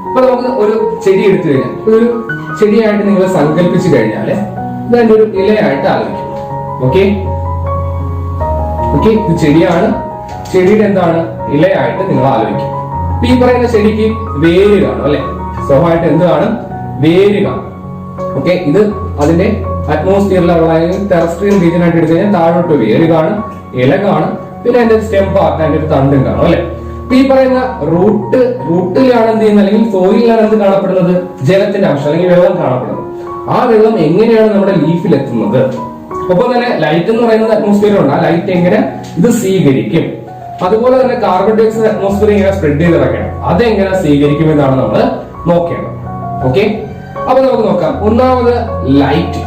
അപ്പൊ നമുക്ക് ഒരു ചെടി എടുത്തു കഴിഞ്ഞാൽ, ഒരു ചെടിയായിട്ട് നിങ്ങൾ സങ്കല്പിച്ചു കഴിഞ്ഞാല് ഇതിന്റെ ഒരു ഇലയായിട്ട് ആലോചിക്കും. ഓക്കെ. ഇത് ചെടിയാണ്. ചെടിയുടെ എന്താണ്? ഇലയായിട്ട് നിങ്ങൾ ആലോചിക്കും. ഈ പറയുന്ന ചെടിക്ക് വേര് കാണും, അല്ലെ? സ്വാഭാവികമായിട്ട് എന്ത് കാണും? വേര് കാണും. ഓക്കെ. ഇത് അതിന്റെ അറ്റ്മോസ്ഫിയറിലുള്ള ടെറസ്ട്രിയൽ റീജിയൻ ആയിട്ട് എടുത്തു കഴിഞ്ഞാൽ താഴോട്ട് വേര് കാണും, ഇല കാണും, പിന്നെ അതിന്റെ സ്റ്റെം പാർട്ട്, അതിന്റെ ഒരു തണ്ടും കാണും, അല്ലെ? അപ്പൊ ഈ പറയുന്ന റൂട്ടിലാണ് എന്ത് ചെയ്യുന്നത്? അല്ലെങ്കിൽ സോയിലാണ് എന്ത് കാണപ്പെടുന്നത്? ജലത്തിന്റെ അംശം അല്ലെങ്കിൽ വെള്ളം കാണപ്പെടുന്നത്. ആ വെള്ളം എങ്ങനെയാണ് നമ്മുടെ ലീഫിൽ എത്തുന്നത്? ഒപ്പം തന്നെ ലൈറ്റ് എന്ന് പറയുന്നത് അറ്റ്മോസ്ഫിയറിലുണ്ട്. ആ ലൈറ്റ് എങ്ങനെ ഇത് സ്വീകരിക്കും? അതുപോലെ തന്നെ കാർബൺ ഡൈ ഓക്സൈഡ് അറ്റ്മോസ്ഫിയർ ഇങ്ങനെ സ്പ്രെഡ് ചെയ്ത് ഇറക്കണം. അതെങ്ങനെ സ്വീകരിക്കും എന്നാണ് നമ്മൾ നോക്കേണ്ടത്. ഓക്കെ. അപ്പൊ നമുക്ക് നോക്കാം. ഒന്നാമത് ലൈറ്റ്.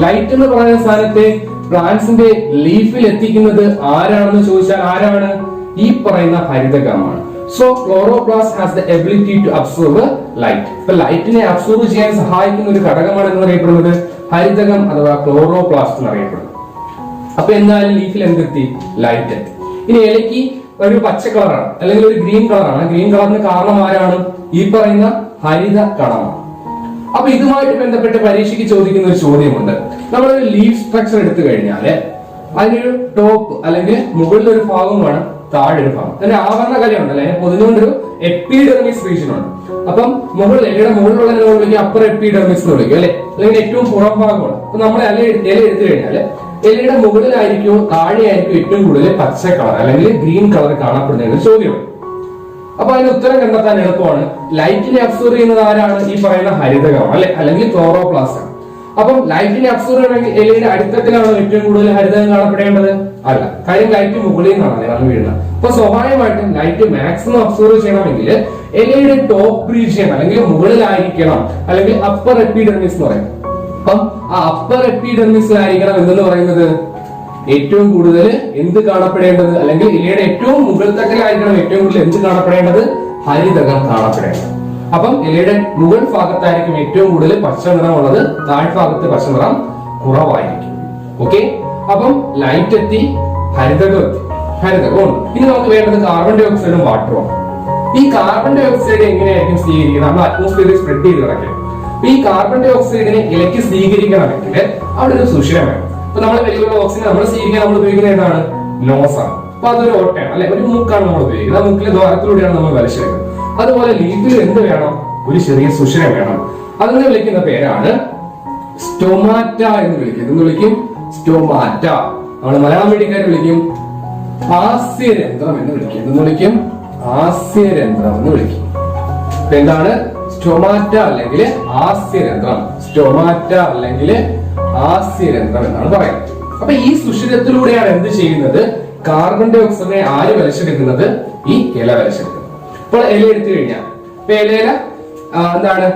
ലൈറ്റ് എന്ന് പറയുന്ന സാധനത്തെ പ്ലാന്റ്സിന്റെ ലീഫിൽ എത്തിക്കുന്നത് ആരാണെന്ന് ചോദിച്ചാൽ ആരാണ്? ഈ പറയുന്ന ഹരിതകമാണ്. So chloroplast has the ability to absorb light. ഇപ്പൊ ലൈറ്റിനെ അബ്സോർബ് ചെയ്യാൻ സഹായിക്കുന്ന ഒരു ഘടകമാണ് എന്ന് അറിയപ്പെടുന്നത് ഹരിതകം അഥവാ ക്ലോറോപ്ലാസ്റ്റ് എന്നറിയപ്പെടുന്നത്. അപ്പൊ എന്തായാലും ലീഫിൽ എന്തെത്തി? ലൈറ്റ് എത്തി. ഇനി ഇലയ്ക്ക് ഒരു പച്ച കളറാണ് അല്ലെങ്കിൽ ഒരു ഗ്രീൻ കളറാണ്. ഗ്രീൻ കളറിന് കാരണം ആരാണ്? ഈ പറയുന്ന ഹരിത കണമാണ്. അപ്പൊ ഇതുമായിട്ട് ബന്ധപ്പെട്ട് പരീക്ഷയ്ക്ക് ചോദിക്കുന്ന ഒരു ചോദ്യമുണ്ട്. നമ്മളൊരു ലീഫ് സ്ട്രക്ചർ എടുത്തു കഴിഞ്ഞാല് അതിനൊരു ടോപ്പ് അല്ലെങ്കിൽ മുകളിലൊരു ഭാഗം വേണം, താഴെ ഒരു ഭാഗം. അതിന്റെ ആവരണ കലയുണ്ടല്ലോ, അതിനെ പൊതുവെക്കൊണ്ടൊരു എപ്പിഡെർമിസ് റീജിയൻ ഉണ്ട്. അപ്പം ഇലയുടെ മുകളിലുള്ള വിളിക്കും അപ്പർ എപ്പിഡെർമിസ് എന്ന് വിളിക്കും, അല്ലെ? അല്ലെങ്കിൽ ഏറ്റവും പുറം ഭാഗമാണ്. അപ്പൊ നമ്മൾ ഇല എടുത്തു കഴിഞ്ഞാല് ഇലയുടെ മുകളിലായിരിക്കും താഴെയായിരിക്കും ഏറ്റവും കൂടുതൽ പച്ച കളർ അല്ലെങ്കിൽ ഗ്രീൻ കളർ കാണപ്പെടുന്ന ചോദ്യമാണ്. അപ്പൊ അതിന് ഉത്തരം കണ്ടെത്താൻ എളുപ്പമാണ്. ലൈറ്റിനെ അബ്സോർബ് ചെയ്യുന്നത് ആരാണ്? ഈ പറയുന്ന ഹരിതകമാണ്, അല്ലെ? അല്ലെങ്കിൽ ക്ലോറോപ്ലാസ്റ്റ് ആണ്. അപ്പം ലൈറ്റിനെ അബ്സോർബ് ചെയ്യണമെങ്കിൽ ഇലയുടെ അടിത്തട്ടിലാണോ ഏറ്റവും കൂടുതൽ ഹരിതകം കാണപ്പെടേണ്ടത്? അല്ല. കാര്യം ലൈറ്റ് മുകളിൽ നിന്നാണ് വന്ന് വീഴുന്നത്. അപ്പൊ സ്വാഭാവികമായിട്ടും ലൈറ്റ് മാക്സിമം അബ്സോർബ് ചെയ്യണമെങ്കിൽ ഇലയുടെ ടോപ്പ് റീജിയൻ അല്ലെങ്കിൽ മുകളിലായിരിക്കണം, അല്ലെങ്കിൽ അപ്പർ എപ്പിഡെർമിസ് എന്ന് പറയും. അപ്പം ആ അപ്പർ എപ്പിഡെർമിസിലായിരിക്കണം എന്തെന്ന് പറയുന്നത് ഏറ്റവും കൂടുതൽ എന്ത് കാണപ്പെടേണ്ടത്, അല്ലെങ്കിൽ ഇലയുടെ ഏറ്റവും മുകൾ തട്ടിലായിരിക്കണം ഏറ്റവും കൂടുതൽ എന്ത് കാണപ്പെടേണ്ടത്, ഹരിതകം കാണപ്പെടേണ്ടത്. അപ്പം ഇലയുടെ മുകൾ ഭാഗത്തായിരിക്കും ഏറ്റവും കൂടുതൽ പച്ച നിറം ഉള്ളത്, താഴ്ഭാഗത്ത് പച്ച നിറം കുറവായിരിക്കും. ഓക്കെ, അപ്പം ലൈറ്റ് എത്തി, ഹരിതകം എത്തി, ഹരിതകം ഉണ്ട്. ഇനി നമുക്ക് വേണ്ടത് കാർബൺ ഡൈ ഓക്സൈഡും വാട്ടറും. ഈ കാർബൺ ഡൈ ഓക്സൈഡ് എങ്ങനെയായിരിക്കും സ്വീകരിക്കുന്നത്? നമ്മൾ അറ്റ്മോസ്ഫിയറിൽ സ്പ്രെഡ് ചെയ്ത് കിടക്കും. ഈ കാർബൺ ഡൈ ഓക്സൈഡിനെ ഇലയ്ക്ക് സ്വീകരിക്കണമെങ്കിൽ അവിടെ ഒരു സുഷിരം വേണം. അപ്പൊ നമ്മൾ വെളിയിലുള്ള ഓക്സിജൻ നമ്മൾ സ്വീകരിക്കാൻ നമ്മൾ ഉപയോഗിക്കുന്നത് ഏതാണ്? നോസാണ്. അപ്പൊ അതൊരു ഓട്ടയാണ് അല്ലെ, ഒരു മൂക്കാണ് നമ്മൾ ഉപയോഗിക്കുന്നത്. ആ മൂക്കിലെ ദ്വാരത്തിലൂടെയാണ് നമ്മൾ വലിച്ചെടുക്കുന്നത്. അതുപോലെ ലീഫിൽ എന്ത് വേണം? ഒരു ചെറിയ സുഷിരം വേണം. അതിനെ വിളിക്കുന്ന പേരാണ് സ്റ്റൊമാറ്റ എന്ന് വിളിക്കും. എന്ന് വിളിക്കും സ്റ്റൊമാറ്റ. നമ്മൾ മലയാളം മീഡിയക്കാർ വിളിക്കും ആസ്യരന്ധ്രം എന്ന് വിളിക്കും. എന്ന് വിളിക്കും ആസ്യരന്ധ്രം എന്ന് വിളിക്കും. എന്താണ് സ്റ്റൊമാറ്റ അല്ലെങ്കിൽ ആസ്യരന്ധ്രം? സ്റ്റൊമാറ്റ അല്ലെങ്കിൽ ആസ്യരന്ധ്രം എന്നാണ് പറയുന്നത്. അപ്പൊ ഈ സുഷിരത്തിലൂടെയാണ് എന്ത് ചെയ്യുന്നത്? കാർബൺ ഡൈ ഓക്സൈഡിനെ ആര് വലിച്ചെടുക്കുന്നത്? ഈ ഇല വലിച്ചെടുക്കുന്നത്. ഇപ്പോൾ ഇല എടുത്തു കഴിഞ്ഞാൽ ഇപ്പൊ ഇലയില എന്താണ്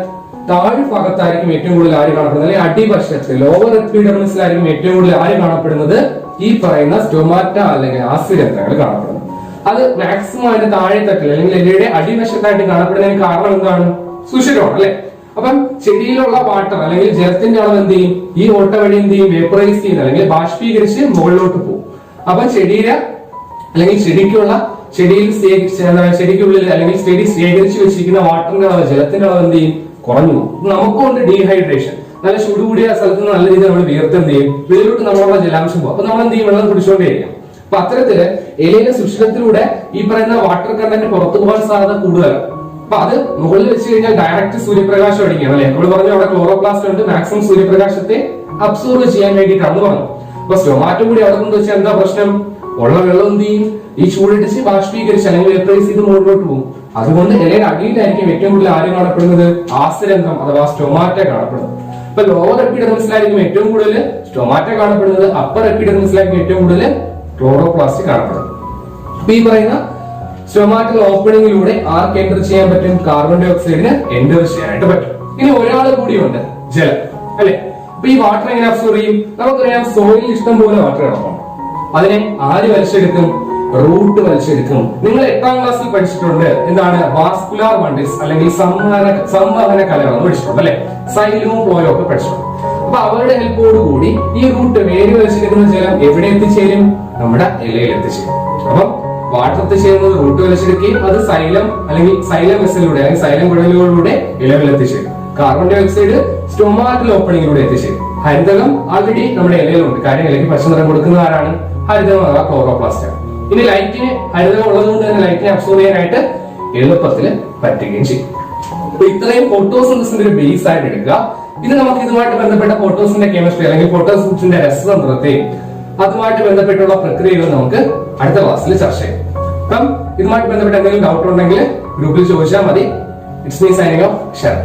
താഴ്ഭാഗത്തായിരിക്കും ഏറ്റവും കൂടുതൽ ആര് കാണപ്പെടുന്നത്, അല്ലെങ്കിൽ അടിവശത്ത് ലോവർ എപ്പിഡെർമിസിലായിരിക്കും ഏറ്റവും കൂടുതൽ ആര് കാണപ്പെടുന്നത്? ഈ പറയുന്ന സ്റ്റൊമാറ്റ അല്ലെങ്കിൽ ആസ്യരന്ധ്രങ്ങൾ കാണപ്പെടുന്നത്. അത് മാക്സിമം അതിന്റെ താഴെ തട്ടിൽ അല്ലെങ്കിൽ ഇലയുടെ അടിവശത്തായിട്ട് കാണപ്പെടുന്നതിന് കാരണം എന്താണ്? സുഷിരമാണ് അല്ലെ. അപ്പം ചെടിയിലുള്ള വാട്ടർ അല്ലെങ്കിൽ ജലത്തിന്റെ അളവ് എന്ത് ചെയ്യും? ഈ ഓട്ട വഴി എന്ത് ചെയ്യും? വേപ്പറൈസ് ചെയ്ത് അല്ലെങ്കിൽ ബാഷ്പീകരിച്ച് മുകളിലോട്ട് പോകും. അപ്പൊ ചെടിയുടെ അല്ലെങ്കിൽ ചെടിക്കുള്ളിൽ അല്ലെങ്കിൽ ചെടി ശേഖരിച്ചു വെച്ചിരിക്കുന്ന വാട്ടറിന്റെ അളവ്, ജലത്തിന്റെ അളവ് എന്ത് ചെയ്യും? കുറഞ്ഞു പോകും. നമുക്കുണ്ട് ഡീഹൈഡ്രേഷൻ. നല്ല ചൂട് കൂടിയ സ്ഥലത്ത് നല്ല രീതിയിൽ നമ്മൾ വിയർത്ത് എന്ത് ചെയ്യും? വെളിയിലോട്ട് നമ്മളുള്ള ജലാംശം പോകും. അപ്പൊ നമ്മൾ എന്ത് ചെയ്യും? വെള്ളം കുടിച്ചുകൊണ്ടേയിരിക്കും. അപ്പൊ അത്തരത്തില് ഇലയിലെ സുഷിരത്തിലൂടെ ഈ പറയുന്ന വാട്ടർ കണ്ടന്റ് പുറത്തു പോകാൻ സാധ്യത കൂടുതലാണ്. അപ്പൊ അത് മുകളിൽ വെച്ച് കഴിഞ്ഞാൽ ഡയറക്റ്റ് സൂര്യപ്രകാശം അടിക്കുകയാണ് അല്ലെ. നമ്മൾ പറഞ്ഞു അവിടെ ക്ലോറോപ്ലാസ്റ്റ് ഉണ്ട്, മാക്സിമം സൂര്യപ്രകാശത്തെ അബ്സോർവ് ചെയ്യാൻ വേണ്ടിയിട്ടാണ് പറഞ്ഞു. അപ്പൊ സ്റ്റൊമാറ്റോ കൂടി അവിടെ കൊണ്ട് വെച്ചാൽ എന്താ പ്രശ്നം? ഉള്ള വെള്ളം എന്ത് ചെയ്യും? ഈ ചൂടിടിച്ച് ബാഷ്പീകരിച്ച് അല്ലെങ്കിൽ വേപ്പറൈസ് ചെയ്ത് മുകളിലോട്ട് പോകും. അതുകൊണ്ട് ഇലയുടെ അടിയിലായിരിക്കും ഏറ്റവും കൂടുതൽ ആര് കാണപ്പെടുന്നത്? ആസ്യരന്ധ്രം അഥവാ സ്റ്റൊമാറ്റ കാണപ്പെടുന്നത്. ഇപ്പൊ ലോവർ എപ്പിഡെർമിസിലായിരിക്കും ഏറ്റവും കൂടുതൽ സ്റ്റൊമാറ്റ കാണപ്പെടുന്നത്, അപ്പർ എപ്പിഡെർമിസിലായിരിക്കും ഏറ്റവും കൂടുതൽ ക്ലോറോപ്ലാസ്റ്റ് കാണപ്പെടുന്നത്. അപ്പൊ ഈ പറയുന്ന സ്റ്റൊമാറ്റൽ ഓപ്പണിംഗിലൂടെ ആർക്ക് എൻ്റർ ചെയ്യാൻ പറ്റും? കാർബൺ ഡൈ ഓക്സൈഡിന് എൻ്റർ ചെയ്യാനായിട്ട് പറ്റും. ഇനി ഒരാൾ കൂടിയുണ്ട്, ജലം അല്ലെ. അപ്പൊ ഈ വാട്ടർ എങ്ങനെ അബ്സോർവ് ചെയ്യും? നമുക്കറിയാം സോയിൽ ഇഷ്ടം പോലെ വാട്ടർ കിടക്കും. അതിനെ ആര് വലിച്ചെടുക്കും? റൂട്ട് വലിച്ചെടുക്കും. നിങ്ങൾ 8ാം ക്ലാസ്സിൽ പഠിച്ചിട്ടുണ്ട് എന്താണ്? വാസ്കുലാർ ബണ്ടിൽസ് അല്ലെങ്കിൽ സംവഹന കലകൾ പഠിച്ചിട്ടുണ്ട് അല്ലെ. സൈലവും ഫ്ലോയും ഒക്കെ പഠിച്ചിട്ടുണ്ട്. അപ്പൊ അവരുടെ ഹെൽപ്പോടുകൂടി ഈ റൂട്ട് വേര് വലിച്ചെടുക്കുന്ന ജലം എവിടെ എത്തിച്ചേരും? നമ്മുടെ ഇലയിൽ എത്തിച്ചേരും. അപ്പം വാട്ടർ എത്തിച്ചേരുന്നത് റൂട്ട് വലിച്ചെടുക്കുകയും അത് സൈലം അല്ലെങ്കിൽ സൈലം വെസലിലൂടെ അല്ലെങ്കിൽ സൈലം കുഴലുകളിലൂടെ ഇലകളിൽ എത്തിച്ചേരും. കാർബൺ ഡൈ ഓക്സൈഡ് സ്റ്റൊമാറ്റൽ ഓപ്പണിംഗിലൂടെ എത്തിച്ചേരും. ഹരിതകം ആൾറെഡി നമ്മുടെ ഇലയിലുണ്ട്. കാര്യം ഇലയ്ക്ക് പച്ച നിറം കൊടുക്കുന്നത് ആരാണ്? ഹരിതകം അഥവാ ക്ലോറോപ്ലാസ്റ്റ് ആണ്. ഇനി ലൈറ്റിന് ഹരിതകം ഉള്ളതുകൊണ്ട് തന്നെ ലൈറ്റിനെ അബ്സോർവ് ചെയ്യാനായിട്ട് എളുപ്പത്തിൽ പറ്റുകയും ചെയ്യും. അപ്പൊ ഇത്രയും ഫോട്ടോസിന്തസിന്റെ ഒരു ബേസ് ആയിട്ട് എടുക്കുക. ഇനി നമുക്ക് ഇതുമായിട്ട് ബന്ധപ്പെട്ട ഫോട്ടോസിന്റെ കെമിസ്ട്രി അല്ലെങ്കിൽ ഫോട്ടോസിന്തസിന്റെ രസതന്ത്രത്തെയും അതുമായിട്ട് ബന്ധപ്പെട്ടുള്ള പ്രക്രിയകൾ നമുക്ക് അടുത്ത ക്ലാസ്സിൽ ചർച്ച ചെയ്യാം. അപ്പം ഇതുമായിട്ട് ബന്ധപ്പെട്ട എന്തെങ്കിലും ഡൗട്ട് ഉണ്ടെങ്കിൽ ഗ്രൂപ്പിൽ ചോദിച്ചാൽ മതി. It's me signing off. Sarath.